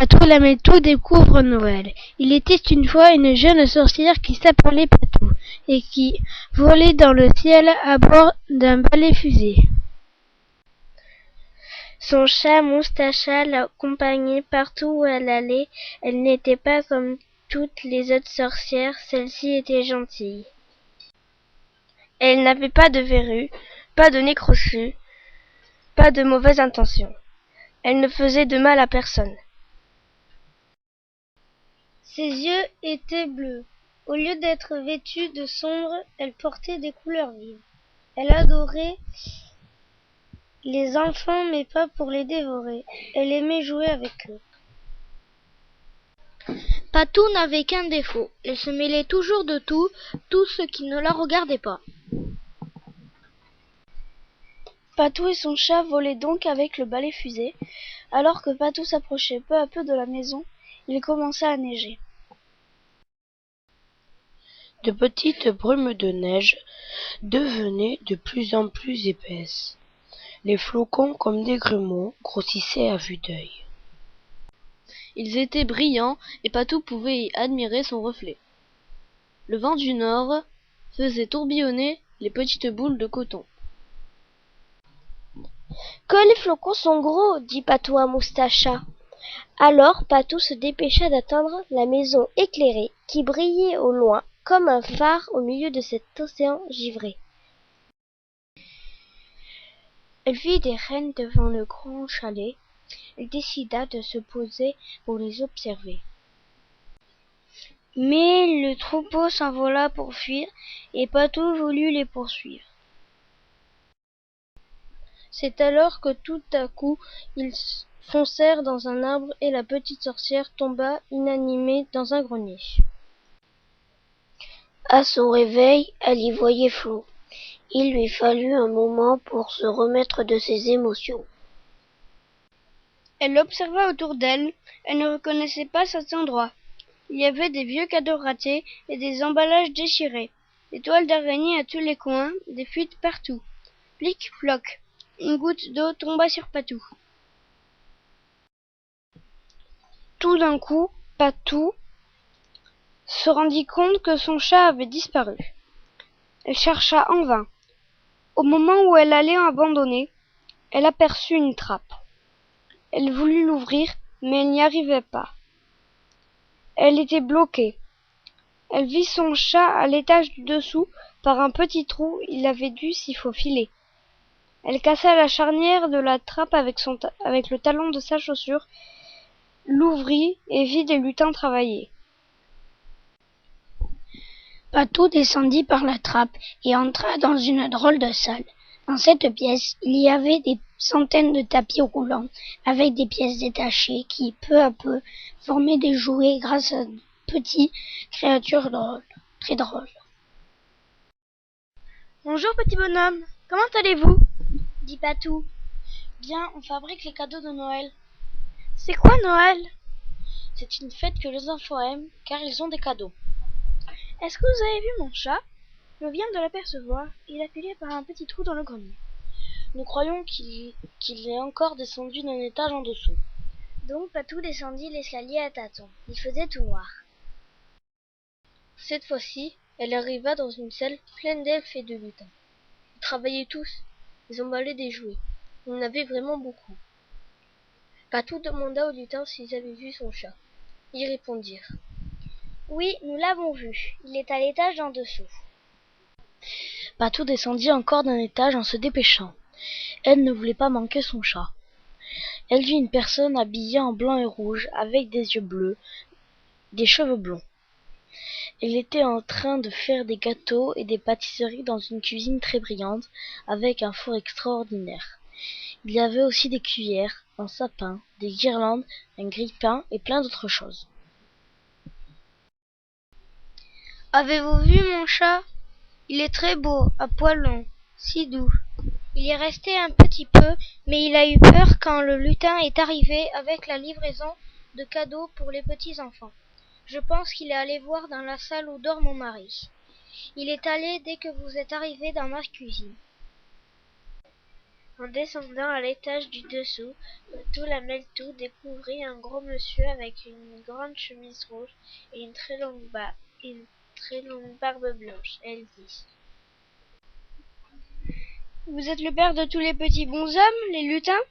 Patou Lamétou découvre Noël. Il était une fois une jeune sorcière qui s'appelait Patou et qui volait dans le ciel à bord d'un balai-fusée. Son chat Moustacha l'accompagnait partout où elle allait. Elle n'était pas comme toutes les autres sorcières, celle-ci était gentille. Elle n'avait pas de verrues, pas de nez crochu, pas de mauvaises intentions. Elle ne faisait de mal à personne. Ses yeux étaient bleus. Au lieu d'être vêtue de sombre, elle portait des couleurs vives. Elle adorait les enfants, mais pas pour les dévorer. Elle aimait jouer avec eux. Patou n'avait qu'un défaut. Elle se mêlait toujours de tout ce qui ne la regardait pas. Patou et son chat volaient donc avec le balai-fusée. Alors que Patou s'approchait peu à peu de la maison, il commençait à neiger. De petites brumes de neige devenaient de plus en plus épaisses. Les flocons, comme des grumeaux, grossissaient à vue d'œil. Ils étaient brillants et Patou pouvait y admirer son reflet. Le vent du nord faisait tourbillonner les petites boules de coton. « Que les flocons sont gros !» dit Patou à Moustacha. Alors Patou se dépêcha d'atteindre la maison éclairée qui brillait au loin comme un phare au milieu de cet océan givré. Elle vit des rennes devant le grand chalet. Elle décida de se poser pour les observer. Mais le troupeau s'envola pour fuir et Patou voulut les poursuivre. C'est alors que tout à coup ils foncèrent dans un arbre et la petite sorcière tomba inanimée dans un grenier. À son réveil, elle y voyait flou. Il lui fallut un moment pour se remettre de ses émotions. Elle observa autour d'elle. Elle ne reconnaissait pas cet endroit. Il y avait des vieux cadeaux ratés et des emballages déchirés, des toiles d'araignée à tous les coins, des fuites partout. Plic, ploc. Une goutte d'eau tomba sur Patou. Tout d'un coup, Patou se rendit compte que son chat avait disparu. Elle chercha en vain. Au moment où elle allait abandonner, elle aperçut une trappe. Elle voulut l'ouvrir, mais elle n'y arrivait pas. Elle était bloquée. Elle vit son chat à l'étage du dessous. Par un petit trou, il avait dû s'y faufiler. Elle cassa la charnière de la trappe avec le talon de sa chaussure, l'ouvrit et vit des lutins travailler. Patou descendit par la trappe et entra dans une drôle de salle. Dans cette pièce, il y avait des centaines de tapis roulants avec des pièces détachées qui, peu à peu, formaient des jouets grâce à de petites créatures drôles, très drôles. « Bonjour petit bonhomme, comment allez-vous ?» dit Patou. « Bien, on fabrique les cadeaux de Noël. »« C'est quoi Noël ?»« C'est une fête que les enfants aiment car ils ont des cadeaux. » « Est-ce que vous avez vu mon chat ? Je viens de l'apercevoir. Il a filé par un petit trou dans le grenier. Nous croyons qu'il est encore descendu d'un étage en dessous. » Donc Patou descendit l'escalier à tâtons. Il faisait tout noir. Cette fois-ci, elle arriva dans une salle pleine d'elfes et de lutins. Ils travaillaient tous. Ils emballaient des jouets. Il y en avait vraiment beaucoup. Patou demanda aux lutins s'ils avaient vu son chat. Ils répondirent. Oui, nous l'avons vu. Il est à l'étage en dessous. Patou descendit encore d'un étage en se dépêchant. Elle ne voulait pas manquer son chat. Elle vit une personne habillée en blanc et rouge, avec des yeux bleus, des cheveux blonds. Elle était en train de faire des gâteaux et des pâtisseries dans une cuisine très brillante, avec un four extraordinaire. Il y avait aussi des cuillères, un sapin, des guirlandes, un grille-pain et plein d'autres choses. Avez-vous vu mon chat ? Il est très beau, à poils longs, si doux. Il est resté un petit peu, mais il a eu peur quand le lutin est arrivé avec la livraison de cadeaux pour les petits enfants. Je pense qu'il est allé voir dans la salle où dort mon mari. Il est allé dès que vous êtes arrivé dans ma cuisine. En descendant à l'étage du dessous, Patou la Meltou découvrit un gros monsieur avec une grande chemise rouge et une très longue barbe blanche. Elle dit: Vous êtes le père de tous les petits bonshommes, les lutins?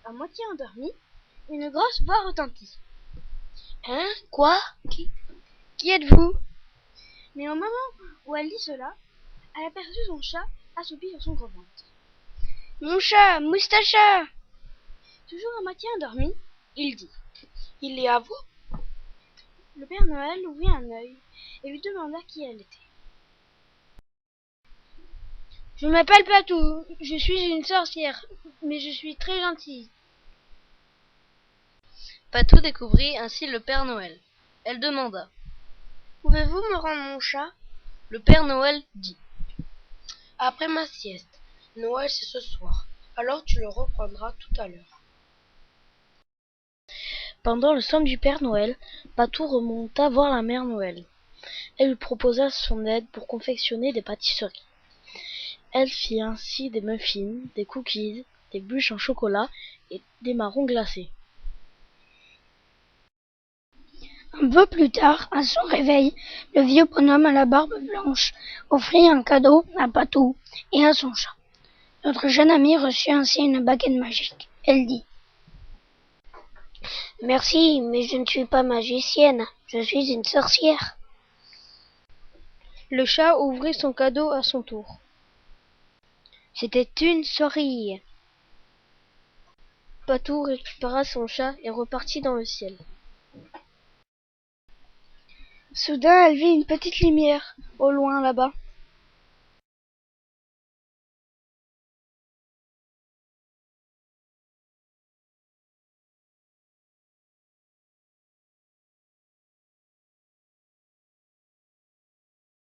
À moitié endormi, une grosse voix retentit. Hein? Quoi? Qui êtes-vous? Mais au moment où elle dit cela, elle aperçut son chat assoupi sur son gros ventre. Mon chat, Moustacha! Toujours à moitié endormi, il dit: Il est à vous? Le Père Noël ouvrit un œil et lui demanda qui elle était. Je m'appelle Patou, je suis une sorcière, mais je suis très gentille. Patou découvrit ainsi le Père Noël. Elle demanda: Pouvez-vous me rendre mon chat? Le Père Noël dit: Après ma sieste. Noël, c'est ce soir. Alors tu le reprendras tout à l'heure. Pendant le somme du Père Noël, Patou remonta voir la Mère Noël. Elle lui proposa son aide pour confectionner des pâtisseries. Elle fit ainsi des muffins, des cookies, des bûches en chocolat et des marrons glacés. Un peu plus tard, à son réveil, le vieux bonhomme à la barbe blanche offrit un cadeau à Patou et à son chat. Notre jeune amie reçut ainsi une baguette magique. Elle dit: Merci, mais je ne suis pas magicienne, je suis une sorcière. Le chat ouvrit son cadeau à son tour. C'était une souris. Patou récupéra son chat et repartit dans le ciel. Soudain, elle vit une petite lumière, au loin là-bas.